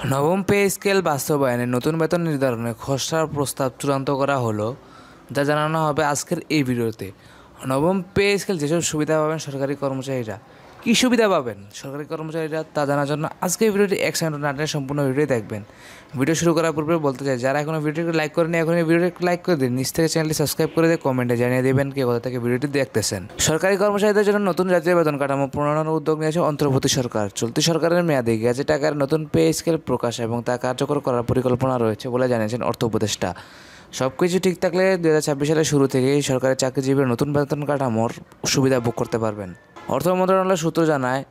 নবম pay scale বাস্তবায়নে নতুন বেতন নির্ধারণে খসড়া প্রস্তাব চূড়ান্ত করা হলো, যা জানানো হবে আজকের এই ভিডিওতে। নবম পে স্কেল যেসব সুবিধা পাবেন সরকারি কর্মচারীরা, কী সুবিধা পাবেন সরকারি কর্মচারীরা তা জানার জন্য আজকে এই ভিডিওটি এক সেকেন্ড না টেনে সম্পূর্ণ ভিডিও দেখবেন। ভিডিও শুরু করার পূর্বে বলতে চাই, যারা এখনও ভিডিওটি লাইক করেনি এখন এই ভিডিওটি লাইক করে দিন, নিচ থেকে চ্যানেলটি সাবস্ক্রাইব করে দিয়ে কমেন্টে জানিয়ে দেবেন কে কোথা থেকে ভিডিওটি দেখতেছেন। সরকারি কর্মচারীদের জন্য নতুন জাতীয় বেতন কাঠামো প্রণয়নের উদ্যোগ নিয়েছে অন্তর্বর্তী সরকার। চলতি সরকারের মেয়াদে গেজেট আকারে নতুন পে স্কেল প্রকাশ এবং তা কার্যকর করার পরিকল্পনা রয়েছে বলে জানিয়েছেন অর্থ উপদেষ্টা। সব কিছু ঠিক থাকলে 2026 সালের শুরু থেকেই সরকারি চাকরিজীবীরা নতুন বেতন কাঠামোর সুবিধা ভোগ করতে পারবেন। অর্থ মন্ত্রণালয়ের সূত্র জানায়,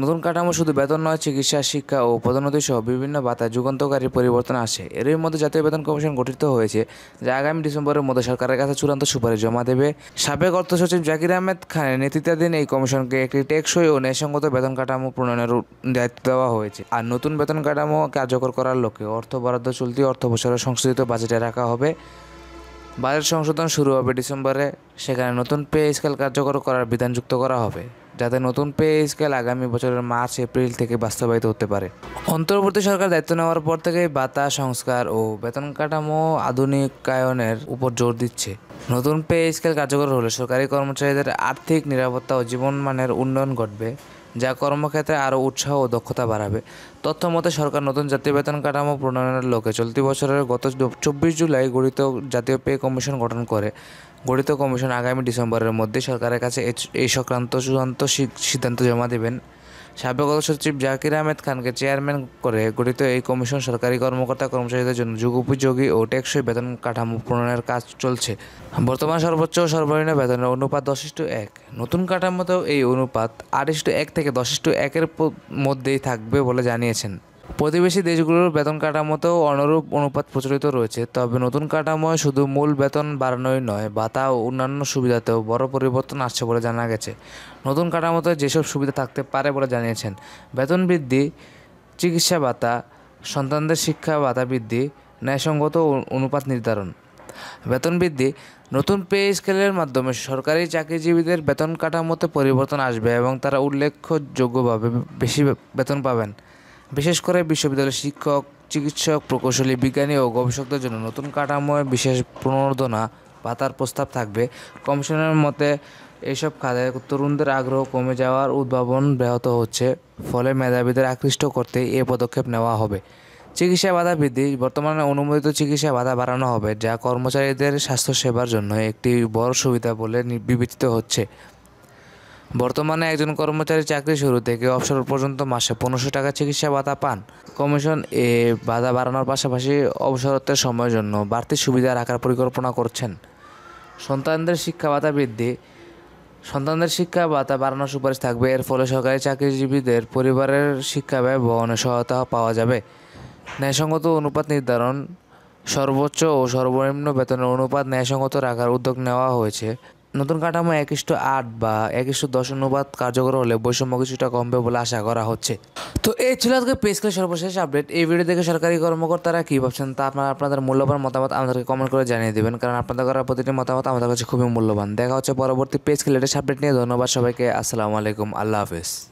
নতুন কাঠামো শুধু বেতন নয়, চিকিৎসা, শিক্ষা ও পদোন্নতি সহ বিভিন্ন ভাতা যুগান্তকারী পরিবর্তন আসে। এরই মধ্যে জাতীয় বেতন কমিশন গঠিত হয়েছে, যা আগামী ডিসেম্বরের মধ্যে সরকারের কাছে চূড়ান্ত সুপারিশ জমা দেবে। সাবেক অর্থ সচিব জাকির আহমেদ খানের নেতৃত্বাধীন এই কমিশনকে একটি টেকসই ও ন্যায়সঙ্গত বেতন কাঠামো প্রণয়নের দায়িত্ব দেওয়া হয়েছে। আর নতুন বেতন কাঠামো কার্যকর করার লক্ষ্যে অর্থ বরাদ্দ চলতি অর্থ বছরের সংশোধিত বাজেটে রাখা হবে। বাজেট সংশোধন শুরু হবে ডিসেম্বরে। সেখানে নতুন পে স্কেল কার্যকর করার বিধান যুক্ত করা হবে, যাতে নতুন পে স্কেল আগামী বছরের মার্চ এপ্রিল থেকে বাস্তবায়িত হতে পারে। অন্তর্বর্তী সরকার দায়িত্ব নেওয়ার পর থেকেই ভাতা সংস্কার ও বেতন কাঠামো আধুনিকায়নের উপর জোর দিচ্ছে। নতুন পে স্কেল কার্যকর হলে সরকারি কর্মচারীদের আর্থিক নিরাপত্তা ও জীবনমানের উন্নয়ন ঘটবে, যা কর্মক্ষেত্রে আরও উৎসাহ ও দক্ষতা বাড়াবে। তথ্য মতে সরকার নতুন জাতীয় বেতন কাঠামো প্রণয়নের লক্ষ্যে চলতি বছরের গত 24 জুলাই গঠিত জাতীয় পে কমিশন গঠন করে। গঠিত কমিশন আগামী ডিসেম্বরের মধ্যে সরকারের কাছে এই সংক্রান্ত চূড়ান্ত সিদ্ধান্ত জমা দেবেন। সাবেক অর্থ সচিব জাকির আহমেদ খানকে চেয়ারম্যান করে গঠিত এই কমিশন সরকারি কর্মকর্তা কর্মচারীদের জন্য যুগোপযোগী ও টেকসই বেতন কাঠামো প্রণয়নের কাজ চলছে। বর্তমান সর্বোচ্চ ও সর্বনিম্ন বেতনের অনুপাত 10:1। নতুন কাঠামোতেও এই অনুপাত 8:1 থেকে 10:1 মধ্যেই থাকবে বলে জানিয়েছেন। প্রতিবেশী দেশগুলোর বেতন কাঠামোতেও অনুরূপ অনুপাত প্রচলিত রয়েছে। তবে নতুন কাঠামোয় শুধু মূল বেতন বাড়ানোই নয়, ভাতা ও অন্যান্য সুবিধাতেও বড় পরিবর্তন আসছে বলে জানা গেছে। নতুন কাঠামোতে যেসব সুবিধা থাকতে পারে বলে জানিয়েছেন, বেতন বৃদ্ধি, চিকিৎসা ভাতা, সন্তানদের শিক্ষা ভাতা বৃদ্ধি, ন্যায়সঙ্গত অনুপাত নির্ধারণ। বেতন বৃদ্ধি, নতুন পে স্কেলের মাধ্যমে সরকারি চাকরিজীবীদের বেতন কাঠামোতে পরিবর্তন আসবে এবং তারা উল্লেখযোগ্যভাবে বেশি বেতন পাবেন। বিশেষ করে বিশ্ববিদ্যালয়ের শিক্ষক, চিকিৎসক, প্রকৌশলী, বিজ্ঞানী ও গবেষকদের জন্য নতুন কাঠামোয় বিশেষ প্রণোদনা ভাতার প্রস্তাব থাকবে। কমিশনের মতে এইসব খাতে তরুণদের আগ্রহ কমে যাওয়ার উদ্ভাবন ব্যাহত হচ্ছে, ফলে মেধাবীদের আকৃষ্ট করতে এ পদক্ষেপ নেওয়া হবে। চিকিৎসা ভাতা বৃদ্ধি, বর্তমানে অনুমোদিত চিকিৎসা ভাতা বাড়ানো হবে, যা কর্মচারীদের স্বাস্থ্যসেবার জন্য একটি বড় সুবিধা বলে বিবেচিত হচ্ছে। বর্তমানে একজন কর্মচারী চাকরি শুরু থেকে অবসর পর্যন্ত মাসে 1500 টাকা চিকিৎসা ভাতা পান। কমিশন এ ভাতা বাড়ানোর পাশাপাশি অবসরত্বের সময়ের জন্য বাড়তি সুবিধা রাখার পরিকল্পনা করছেন। সন্তানদের শিক্ষা ভাতা বৃদ্ধি, সন্তানদের শিক্ষা ভাতা বাড়ানোর সুপারিশ থাকবে। এর ফলে সরকারি চাকরিজীবীদের পরিবারের শিক্ষা ব্যয় বহনে সহায়তা পাওয়া যাবে। ন্যায়সঙ্গত অনুপাত নির্ধারণ, সর্বোচ্চ ও সর্বনিম্ন বেতনের অনুপাত ন্যায়সঙ্গত রাখার উদ্যোগ নেওয়া হয়েছে। নতুন কাঠামো 1:8 বা 1:10 অনুপাত কার্যকর হলে বৈষম্য কিছুটা কমবে বলে আশা করা হচ্ছে। তো এই ছিল আজকে পে স্কেলের সর্বশেষ আপডেট। এই ভিডিও দেখে সরকারি কর্মকর্তারা কী ভাবছেন তা আপনাদের মূল্যবান মতামত আমাদেরকে কমেন্ট করে জানিয়ে দেবেন, কারণ আপনাদের করা প্রতিটি মতামত আমাদের কাছে খুবই মূল্যবান। দেখা হচ্ছে পরবর্তী পে স্কেলের লেটেস্ট আপডেট নিয়ে। ধন্যবাদ সবাইকে। আসসালামু আলাইকুম। আল্লাহ হাফেজ।